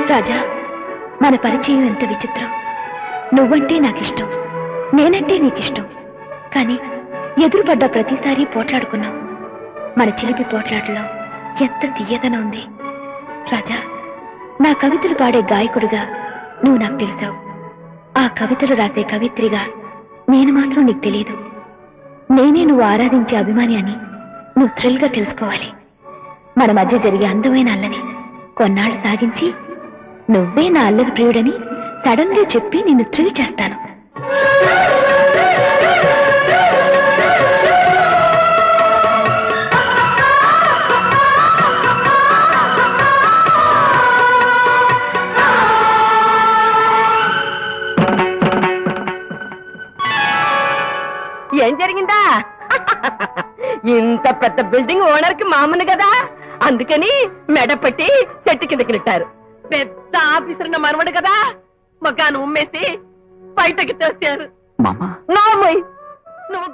రాజా, మన పరిచయం ఎంత విచిత్రం. నువ్వంటే నాకిష్టం, నేనంటే నీకిష్టం. కానీ ఎదురుపడ్డ ప్రతిసారి పోట్లాడుకున్నాం. మన చిలిపి పోట్లాటలో ఎంత తీయదన ఉంది. రాజా, నా కవితలు పాడే గాయకుడిగా నువ్వు నాకు తెలిసావు. ఆ కవితలు రాసే కవిత్రిగా నేను మాత్రం నీకు తెలియదు. నేనే నువ్వు ఆరాధించే అభిమాని అని నువ్వు థ్రిల్గా తెలుసుకోవాలి. మన మధ్య జరిగే అందమైన అల్లని కొన్నాళ్ళు సాగించి నువ్వే నా అల్లరి ప్రియుడని సడన్ గా చెప్పి నిన్ను థ్రిల్ చేస్తాను. ఏం జరిగిందా? ఇంత పెద్ద బిల్డింగ్ ఓనర్ కి మామూలు కదా, అందుకని మెడ పెట్టి చెట్టు కిందకి నెట్టారు. పెద్ద ఆఫీసర్ మనవడు కదా, మగాను ఉమ్మేసి బయటకి తెచ్చారు. మామా నువ్వు